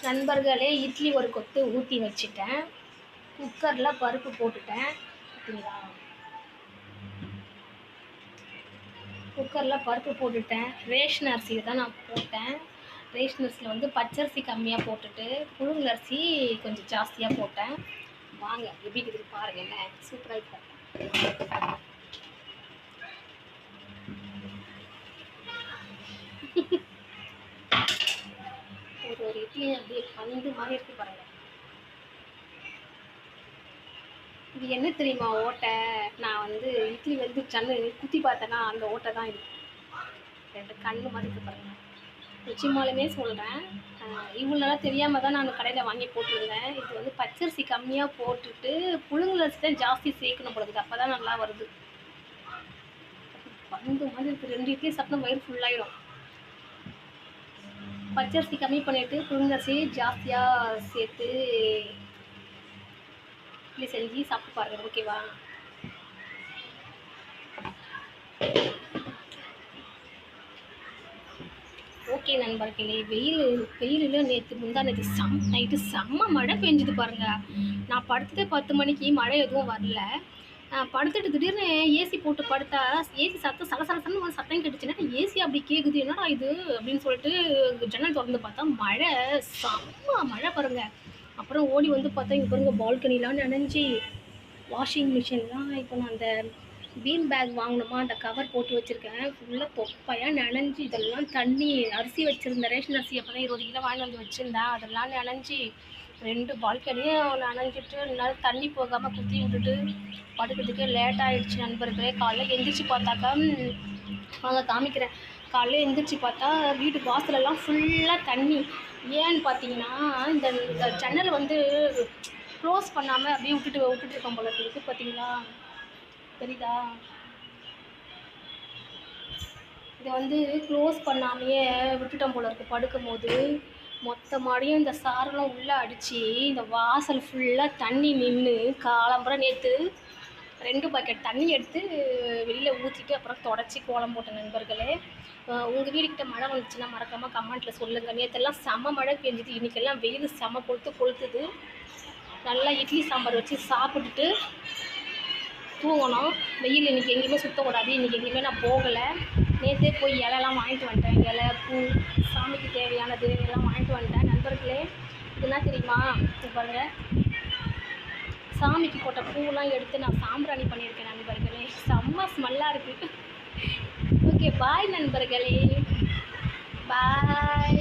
நண்பர்களே, இட்லி ஒரு கொத்து ஊற்றி வச்சுட்டேன். குக்கரில் பருப்பு போட்டுட்டேன். பார்த்தீங்களா, குக்கரில் பருப்பு போட்டுட்டேன். ரேஷன் அரிசியில் தான் நான் போட்டேன். ரேஷன் அரிசியில் வந்து பச்சரிசி கம்மியாக போட்டுட்டு புழுங்கல் அரிசி கொஞ்சம் ஜாஸ்தியாக போட்டேன். வாங்க எப்படி இருக்குது பாருங்க. என்ன சூப்பராக இருக்கும். ஒரு இட்லி அப்படியே பந்து மாதிரி இருக்கு பாருங்க. இது என்ன தெரியுமா ஓட்டை? நான் வந்து இட்லி வந்து சன்னு குத்தி பார்த்தேன்னா அந்த ஓட்டை தான் இது. 2 கண்ணு மாதிரி இருக்கு பாருங்க. நிச்சயமாலுமே சொல்கிறேன், இவ்வளோ நாளாக தெரியாமல் தான் நான் கடையில் வாங்கி போட்டிருந்தேன். இது வந்து பச்சரிசி கம்மியாக போட்டுட்டு புழுங்கல் அரிசி தான் ஜாஸ்தி சேர்க்கணும் போடுது. அப்போ தான் நல்லா வருது. பந்து மாதிரி இருக்குது. 2 இட்லி சாப்பிட்டா வயிறு ஃபுல்லாயிடும். பச்சரிசி கம்மி பண்ணிவிட்டு புழுங்கல் அரிசி ஜாஸ்தியாக சேர்த்து இட்லி செஞ்சு சாப்பிட்டு பாருங்க. ஓகேவா? ஓகே நண்பர்களே, வெயிலில் நேற்று நைட்டு செம்ம மழை பெஞ்சுது பாருங்கள். நான் படுத்ததே 10 மணிக்கு. மழை எதுவும் வரல. படுத்துட்டு திடீர்னு ஏசி போட்டு படுத்தா ஏசி சத்தம் சலசலசன்னு ஒரு சத்தம் கேட்டுச்சுன்னா ஏசி அப்படி கேட்குது. என்னடா இது அப்படின்னு சொல்லிட்டு ஜன்னல் திறந்து பார்த்தா மழை, செம்ம மழை பாருங்க. அப்புறம் ஓடி வந்து பார்த்தா இங்கே பாருங்க, பால்கனிலாம் நனைஞ்சி வாஷிங் மிஷின்லாம் இப்போ நான் அந்த பீன் பேக் வாங்கணுமா அந்த கவர் போட்டு வச்சுருக்கேன். ஃபுல்லாக தொப்பையாக நனைஞ்சி இதெல்லாம் தண்ணி. அரிசி வச்சுருந்தேன், ரேஷன் அரிசி அப்போ தான் 20 கிலோ வாங்கி வந்து வச்சுருந்தேன். அதெல்லாம் நனைஞ்சி 2 பால்கனியும் நனைஞ்சிட்டு 2 நாள் தண்ணி போகாமல் குத்தி விட்டுட்டு படுக்கிறதுக்கே லேட் ஆகிடுச்சு நண்பர்களே. காலைல எந்திரிச்சு பார்த்தாக்கா வாங்க காமிக்கிறேன். காலைல எந்திரிச்சு பார்த்தா வீட்டு வாசலெல்லாம் ஃபுல்லாக தண்ணி. ஏன்னு பார்த்தீங்கன்னா இந்த ஜன்னல் வந்து க்ளோஸ் பண்ணாமல் அப்படியே விட்டுட்டு இருக்கோம் போல இருக்குது. பார்த்தீங்களா, தெரியுதா? இதை வந்து க்ளோஸ் பண்ணாமையே விட்டுட்டோம் போல இருக்குது. படுக்கும் போது மொத்த மாடியும் இந்த சாரெல்லாம் உள்ளே அடித்து இந்த வாசல் ஃபுல்லாக தண்ணி நின்று காலம்புற நேற்று 2 பக்கெட் தண்ணி எடுத்து வெளியில் ஊற்றிட்டு அப்புறம் தொடச்சி கோலம் போட்ட நண்பர்களே. உங்கள் வீடுக்கிட்ட மழை வந்துச்சுன்னா மறக்காமல் கமெண்ட்டில் சொல்லுங்கள். நேற்றெல்லாம் செம்ம மழை பெஞ்சுது. இன்றைக்கெல்லாம் வெயில் செம்ம கொளுத்துது. நல்லா இட்லி சாம்பார் வச்சு சாப்பிட்டுட்டு தூங்கணும். வெயில் இன்றைக்கி எங்கேயுமே சுற்றக்கூடாது. இன்றைக்கி எங்கேயுமே நான் போகலை. நேற்றே போய் இலைலாம் வாங்கிட்டு வந்துட்டேன். இலை, பூ, சாமிக்கு தேவையானது எல்லாம் வாங்கிட்டு வந்துட்டேன் நண்பர்களே. இதுனா தெரியுமா, பாருங்கள், சாமிக்கு போட்ட பூவெலாம் எடுத்து நான் சாம்பிராணி பண்ணியிருக்கேன் நண்பர்களே. செம்ம ஸ்மெல்லாக இருக்குது. ஓகே, பாய் நண்பர்களே, பாய்.